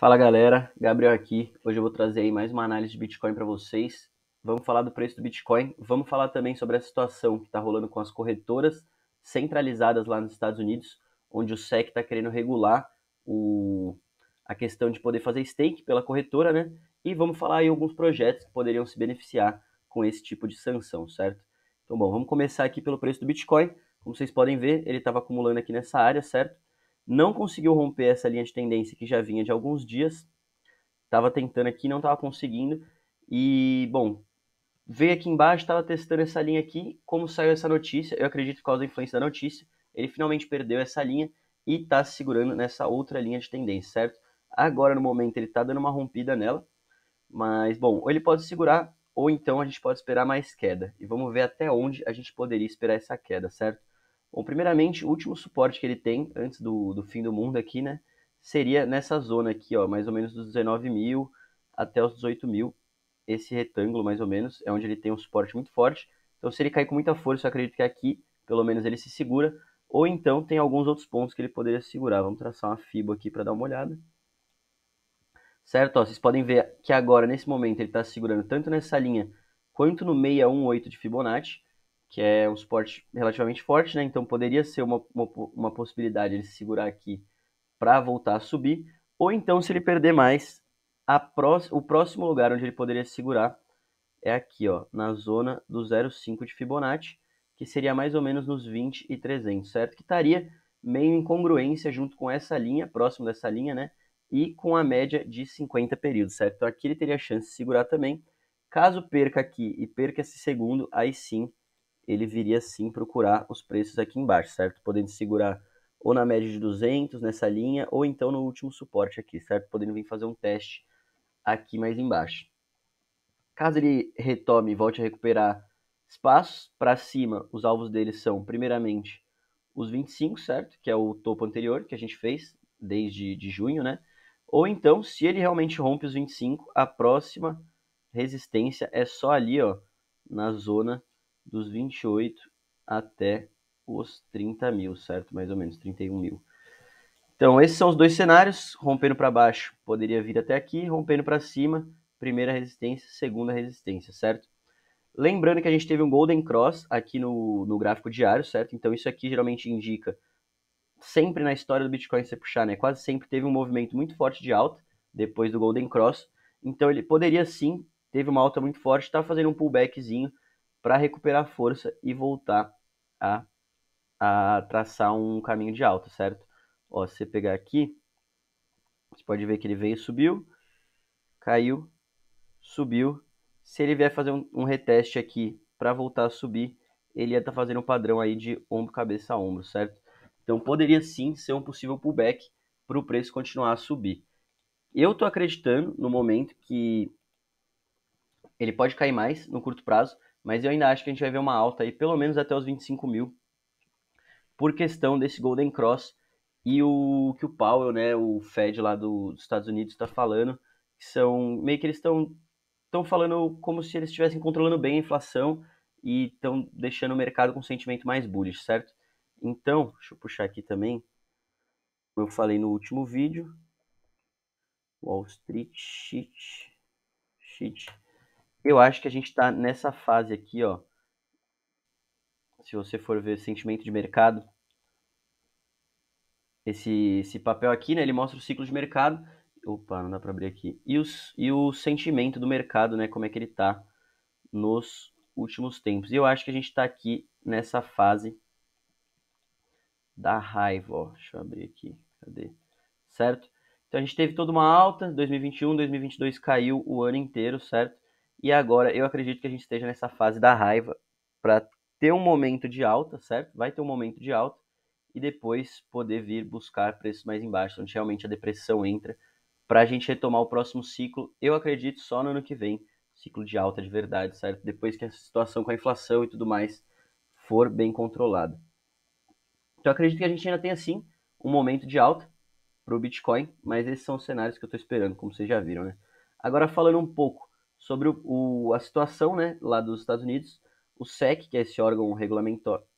Fala galera, Gabriel aqui. Hoje eu vou trazer aí mais uma análise de Bitcoin para vocês. Vamos falar do preço do Bitcoin, vamos falar também sobre a situação que está rolando com as corretoras centralizadas lá nos Estados Unidos, onde o SEC está querendo regular a questão de poder fazer stake pela corretora, né? E vamos falar aí alguns projetos que poderiam se beneficiar com esse tipo de sanção, certo? Então, bom, vamos começar aqui pelo preço do Bitcoin. Como vocês podem ver, ele estava acumulando aqui nessa área, certo? Não conseguiu romper essa linha de tendência que já vinha de alguns dias. Estava tentando aqui, não estava conseguindo. E, bom, veio aqui embaixo, estava testando essa linha aqui. Como saiu essa notícia, eu acredito que por causa da influência da notícia, ele finalmente perdeu essa linha e está se segurando nessa outra linha de tendência, certo? Agora, no momento, ele está dando uma rompida nela. Mas, bom, ou ele pode segurar, ou então a gente pode esperar mais queda. E vamos ver até onde a gente poderia esperar essa queda, certo? Bom, primeiramente, o último suporte que ele tem, antes do fim do mundo aqui, né? Seria nessa zona aqui, ó, mais ou menos dos 19 mil até os 18 mil. Esse retângulo, mais ou menos, é onde ele tem um suporte muito forte. Então, se ele cair com muita força, eu acredito que aqui, pelo menos, ele se segura. Ou então, tem alguns outros pontos que ele poderia segurar. Vamos traçar uma FIBO aqui para dar uma olhada. Certo? Ó, vocês podem ver que agora, nesse momento, ele está segurando tanto nessa linha quanto no 618 de Fibonacci, que é um suporte relativamente forte, né? Então poderia ser uma possibilidade ele se segurar aqui para voltar a subir, ou então se ele perder mais, o próximo lugar onde ele poderia se segurar é aqui, ó, na zona do 0,5 de Fibonacci, que seria mais ou menos nos 20,300, certo? Que estaria meio em congruência junto com essa linha, próximo dessa linha, né? E com a média de 50 períodos, certo? Então aqui ele teria chance de segurar também. Caso perca aqui e perca esse segundo, aí sim ele viria sim procurar os preços aqui embaixo, certo? Podendo segurar ou na média de 200 nessa linha, ou então no último suporte aqui, certo? Podendo vir fazer um teste aqui mais embaixo. Caso ele retome e volte a recuperar espaços, para cima os alvos dele são, primeiramente, os 25, certo? Que é o topo anterior que a gente fez desde de junho, né? Ou então, se ele realmente rompe os 25, a próxima resistência é só ali, ó, na zona dos 28 até os 30 mil, certo? Mais ou menos, 31 mil. Então, esses são os dois cenários. Rompendo para baixo, poderia vir até aqui. Rompendo para cima, primeira resistência, segunda resistência, certo? Lembrando que a gente teve um Golden Cross aqui no gráfico diário, certo? Então, isso aqui geralmente indica, sempre na história do Bitcoin, se você puxar, né? Quase sempre teve um movimento muito forte de alta depois do Golden Cross. Então, ele poderia sim, teve uma alta muito forte, está fazendo um pullbackzinho para recuperar força e voltar a, a traçar um caminho de alta, certo? Ó, se você pegar aqui, você pode ver que ele veio, subiu, caiu, subiu. Se ele vier fazer um reteste aqui para voltar a subir, ele ia estar fazendo um padrão aí de ombro, cabeça a ombro, certo? Então poderia sim ser um possível pullback para o preço continuar a subir. Eu estou acreditando no momento que ele pode cair mais no curto prazo, mas eu ainda acho que a gente vai ver uma alta aí pelo menos até os 25 mil por questão desse Golden Cross e o que o Powell, né, o Fed lá dos Estados Unidos está falando, que são meio que eles estão falando como se eles estivessem controlando bem a inflação e estão deixando o mercado com um sentimento mais bullish, certo? Então, deixa eu puxar aqui também, como eu falei no último vídeo, Wall Street Sheet. Eu acho que a gente está nessa fase aqui, ó. Se você for ver sentimento de mercado, esse papel aqui, né, ele mostra o ciclo de mercado. Opa, não dá para abrir aqui. E o sentimento do mercado, né, como é que ele tá nos últimos tempos. E eu acho que a gente está aqui nessa fase da raiva, ó. Deixa eu abrir aqui. Cadê? Certo? Então a gente teve toda uma alta, 2021, 2022 caiu o ano inteiro, certo? E agora eu acredito que a gente esteja nessa fase da raiva para ter um momento de alta, certo? Vai ter um momento de alta e depois poder vir buscar preços mais embaixo, onde realmente a depressão entra, para a gente retomar o próximo ciclo. Eu acredito só no ano que vem, ciclo de alta de verdade, certo? Depois que a situação com a inflação e tudo mais for bem controlada. Então eu acredito que a gente ainda tem assim um momento de alta para o Bitcoin, mas esses são os cenários que eu estou esperando, como vocês já viram, né? Agora falando um pouco sobre a situação, né, lá dos Estados Unidos, o SEC, que é esse órgão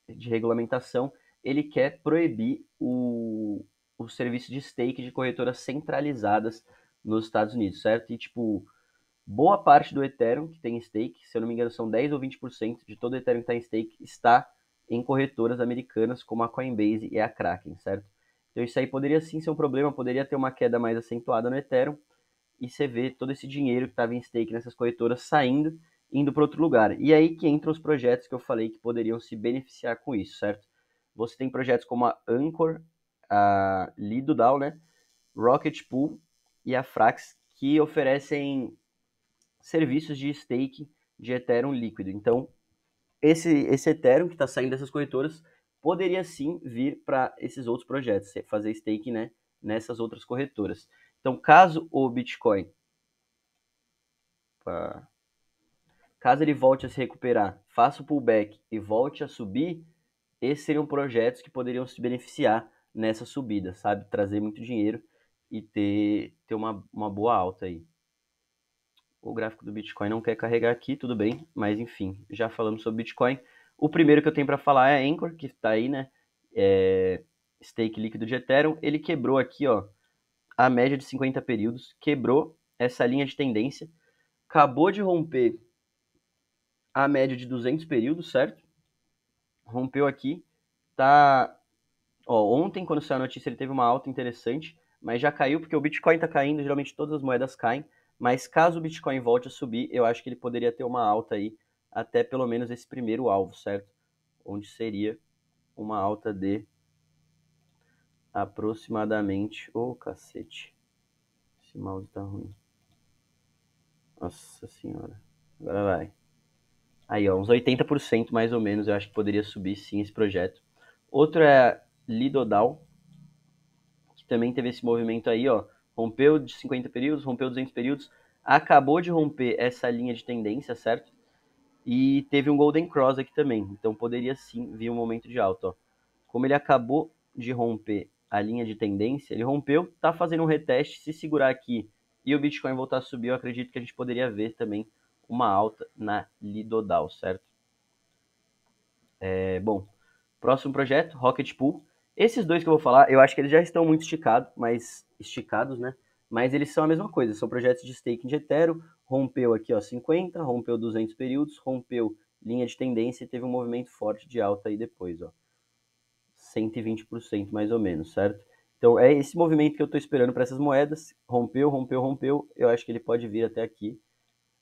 de regulamentação, ele quer proibir o serviço de stake de corretoras centralizadas nos Estados Unidos, certo? E, tipo, boa parte do Ethereum que tem stake, se eu não me engano são 10 ou 20% de todo o Ethereum que está em stake, está em corretoras americanas como a Coinbase e a Kraken, certo? Então isso aí poderia sim ser um problema, poderia ter uma queda mais acentuada no Ethereum, e você vê todo esse dinheiro que estava em stake nessas corretoras saindo, indo para outro lugar. E aí que entram os projetos que eu falei que poderiam se beneficiar com isso, certo? Você tem projetos como a Anchor, a Lido DAO, né? Rocket Pool e a Frax, que oferecem serviços de stake de Ethereum líquido. Então, esse Ethereum que está saindo dessas corretoras poderia sim vir para esses outros projetos, fazer stake, né, nessas outras corretoras. Então, caso o Bitcoin, caso ele volte a se recuperar, faça o pullback e volte a subir, esses seriam projetos que poderiam se beneficiar nessa subida, sabe? Trazer muito dinheiro e ter uma boa alta aí. O gráfico do Bitcoin não quer carregar aqui, tudo bem, mas enfim, já falamos sobre Bitcoin. O primeiro que eu tenho para falar é a Anchor, que está aí, né? Stake líquido de Ethereum. Ele quebrou aqui, ó, a média de 50 períodos, quebrou essa linha de tendência, acabou de romper a média de 200 períodos, certo? Rompeu aqui, tá. Ó, ontem, quando saiu a notícia, ele teve uma alta interessante, mas já caiu porque o Bitcoin está caindo, geralmente todas as moedas caem, mas caso o Bitcoin volte a subir, eu acho que ele poderia ter uma alta aí, até pelo menos esse primeiro alvo, certo? Onde seria uma alta de aproximadamente... Ô, cacete. Esse mouse tá ruim. Nossa senhora. Agora vai. Aí, ó, uns 80% mais ou menos, eu acho que poderia subir sim esse projeto. Outro é Lidodal, que também teve esse movimento aí, ó, rompeu de 50 períodos, rompeu 200 períodos, acabou de romper essa linha de tendência, certo? E teve um Golden Cross aqui também, então poderia sim vir um momento de alta, ó. Como ele acabou de romper a linha de tendência, ele rompeu, tá fazendo um reteste, se segurar aqui e o Bitcoin voltar a subir, eu acredito que a gente poderia ver também uma alta na Lidodal, certo? Bom, próximo projeto, Rocket Pool. Esses dois que eu vou falar, eu acho que eles já estão muito esticados, né? Mas eles são a mesma coisa, são projetos de staking de Ethereum, rompeu aqui, ó, 50, rompeu 200 períodos, rompeu linha de tendência e teve um movimento forte de alta aí depois, ó. 120% mais ou menos, certo? Então é esse movimento que eu estou esperando para essas moedas. Rompeu, rompeu, rompeu. Eu acho que ele pode vir até aqui.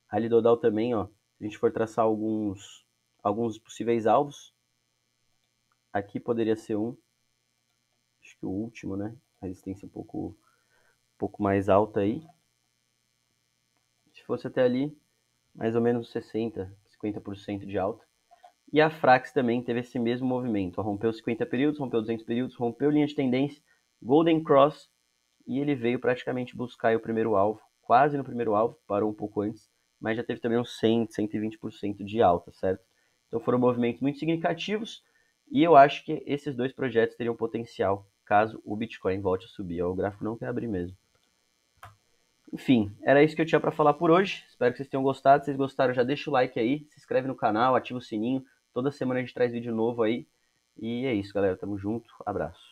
A Lidodal também, ó. Se a gente for traçar alguns possíveis alvos, aqui poderia ser um. Acho que o último, né? A resistência um pouco mais alta aí. Se fosse até ali, mais ou menos 60, 50% de alta. E a Frax também teve esse mesmo movimento. Rompeu 50 períodos, rompeu 200 períodos, rompeu linha de tendência, Golden Cross, e ele veio praticamente buscar o primeiro alvo, quase no primeiro alvo, parou um pouco antes, mas já teve também uns 100, 120% de alta, certo? Então foram movimentos muito significativos e eu acho que esses dois projetos teriam potencial caso o Bitcoin volte a subir. O gráfico não quer abrir mesmo. Enfim, era isso que eu tinha para falar por hoje. Espero que vocês tenham gostado. Se vocês gostaram, já deixa o like aí, se inscreve no canal, ativa o sininho. Toda semana a gente traz vídeo novo aí. E é isso, galera. Tamo junto. Abraço.